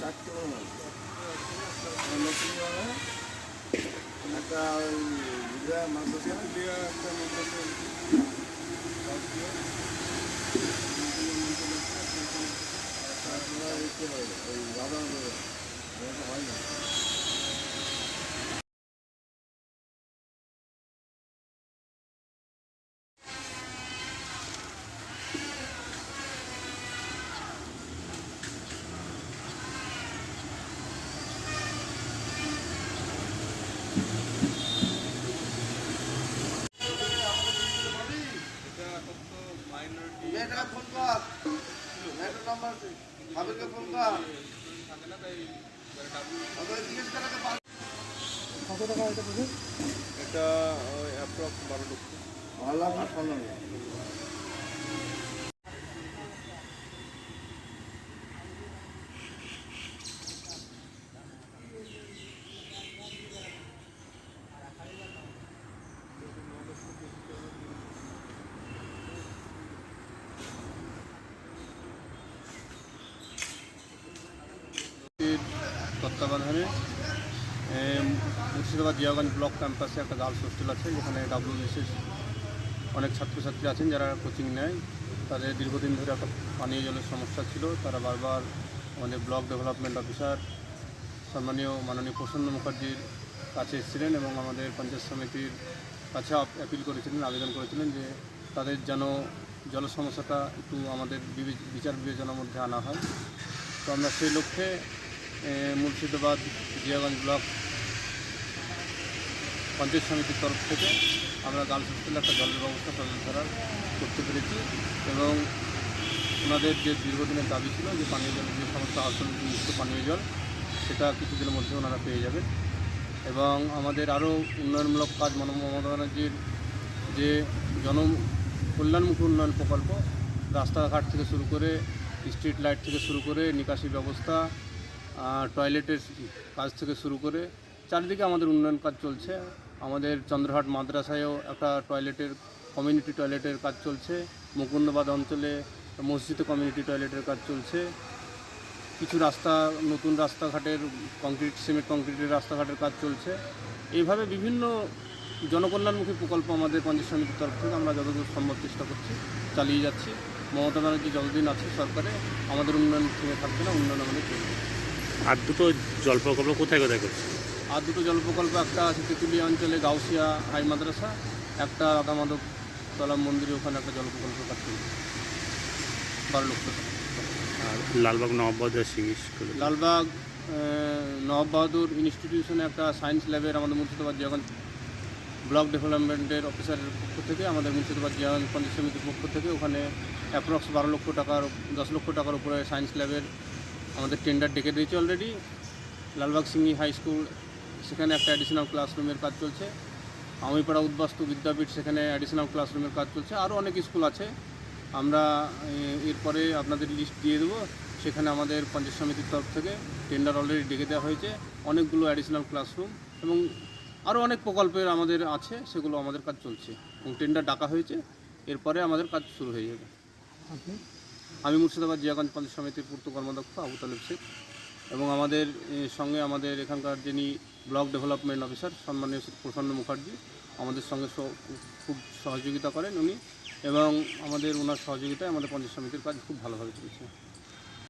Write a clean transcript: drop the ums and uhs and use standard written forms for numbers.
চারটে নতুন একটা মাদ্রাসা দিয়ে একটা মাদ্রাসা ওই দাদা হয় না। ফোন কর নাম্বার সাবেকে ফোন কর জিজ্ঞেস করাকে কত টাকা এটা বুঝে এটা অ্যাপ্রক্স 12 লক্ষ 12 লাখ 15 তত্ত্বাবধানে মুর্শিদাবাদ জিয়াগঞ্জ ব্লক ক্যাম্পাসে একটা গার্লস হোস্টেল আছে, যেখানে ডাব্লিউবিসিএস অনেক ছাত্রছাত্রী আছেন যারা কোচিং নেয়। তাদের দীর্ঘদিন ধরে একটা পানীয় জলের সমস্যা ছিল। তারা বারবার আমাদের ব্লক ডেভেলপমেন্ট অফিসার মাননীয় প্রসন্ন মুখার্জির কাছে এসেছিলেন এবং আমাদের পঞ্চায়েত সমিতির কাছে অ্যাপিল করেছিলেন, আবেদন করেছিলেন যে তাদের যেন জল সমস্যাটা একটু আমাদের বিচার বিবেচনার মধ্যে আনা হয়। তো আমরা সেই লক্ষ্যে মুর্শিদাবাদ জিয়াগঞ্জ ব্লক পঞ্চায়েত সমিতির তরফ থেকে আমরা গার্লস হোস্টেলে একটা জলের ব্যবস্থা ধরার করতে পেরেছি এবং ওনাদের যে দীর্ঘদিনের দাবি ছিল যে পানীয় জলের যে সমস্ত আর্সেনিকযুক্ত পানীয় জল সেটা কিছুদিনের মধ্যে ওনারা পেয়ে যাবেন। এবং আমাদের আরও উন্নয়নমূলক কাজ মমতা ব্যানার্জির যে জনকল্যাণমুখী উন্নয়ন প্রকল্প, রাস্তাঘাট থেকে শুরু করে স্ট্রিট লাইট থেকে শুরু করে নিকাশি ব্যবস্থা, টয়লেটের কাজ থেকে শুরু করে চারিদিকে আমাদের উন্নয়ন কাজ চলছে। আমাদের চন্দ্রহাট মাদ্রাসায়ও একটা কমিউনিটি টয়লেটের কাজ চলছে। মুকুন্দবাদ অঞ্চলে মসজিদে কমিউনিটি টয়লেটের কাজ চলছে। কিছু নতুন রাস্তাঘাটের সিমেন্ট কংক্রিটের রাস্তাঘাটের কাজ চলছে। এইভাবে বিভিন্ন জনকল্যাণমুখী প্রকল্প আমাদের পঞ্চায়েত সমিতির তরফ থেকে আমরা যতদূর সম্ভব চেষ্টা করছি, চালিয়ে যাচ্ছি। মমতা ব্যানার্জি যতদিন আছে সরকারে আমাদের উন্নয়ন থেমে থাকবে না, উন্নয়ন আমাদের চলবে। আর দুটো জল প্রকল্প কোথায় কোথায় করছে? আর দুটো জল প্রকল্প, একটা আছে তেঁতুলিয়া অঞ্চলে গাউসিয়া হাই মাদ্রাসা, একটা রাধা মাধব তলা মন্দিরে, ওখানে একটা জল প্রকল্প কাজ চলছে 12 লক্ষ টাকা। আর লালবাগ নবাব বাহাদুর সিং স্কুল, লালবাগ নবাব বাহাদুর ইনস্টিটিউশনে একটা সায়েন্স ল্যাবের আমাদের মুর্শিদাবাদ জিয়াগঞ্জ ব্লক ডেভেলপমেন্টের অফিসারের পক্ষ থেকে, আমাদের মুর্শিদাবাদ জিয়াগঞ্জ পঞ্চায়েত সমিতির পক্ষ থেকে ওখানে অ্যাপ্রক্স 12 লক্ষ টাকার 10 লক্ষ টাকার উপরে সায়েন্স ল্যাবের আমাদের টেন্ডার ডেকে দিয়েছে already. Lalbag Singhi high school, সেখানে একটা অ্যাডিশনাল ক্লাসরুমের কাজ চলছে। আমিপাড়া উদ্বাস্তু বিদ্যাপীঠ, সেখানে অ্যাডিশনাল ক্লাসরুমের কাজ চলছে। আরও অনেক স্কুল আছে, আমরা এরপরে আপনাদের লিস্ট দিয়ে দেবো। সেখানে আমাদের পঞ্চায়েত সমিতির তরফ থেকে টেন্ডার অলরেডি ডেকে দেওয়া হয়েছে। অনেকগুলো অ্যাডিশনাল ক্লাসরুম এবং আরও অনেক প্রকল্পের আমাদের আছে, সেগুলো আমাদের কাজ চলছে এবং টেন্ডার ডাকা হয়েছে। এরপরে আমাদের কাজ শুরু হয়ে যাবে। আমি মুর্শিদাবাদ জিয়াগঞ্জ পঞ্চায়েত সমিতির পূর্ত কর্মদক্ষ আবু তালেব শেখ এবং আমাদের সঙ্গে আমাদের এখানকার যিনি ব্লক ডেভেলপমেন্ট অফিসার সম্মানীয় প্রসন্ন মুখার্জি আমাদের সঙ্গে খুব সহযোগিতা করেন উনি, এবং ওনার সহযোগিতায় আমাদের পঞ্চায়েত সমিতির কাজ খুব ভালোভাবে চলছে।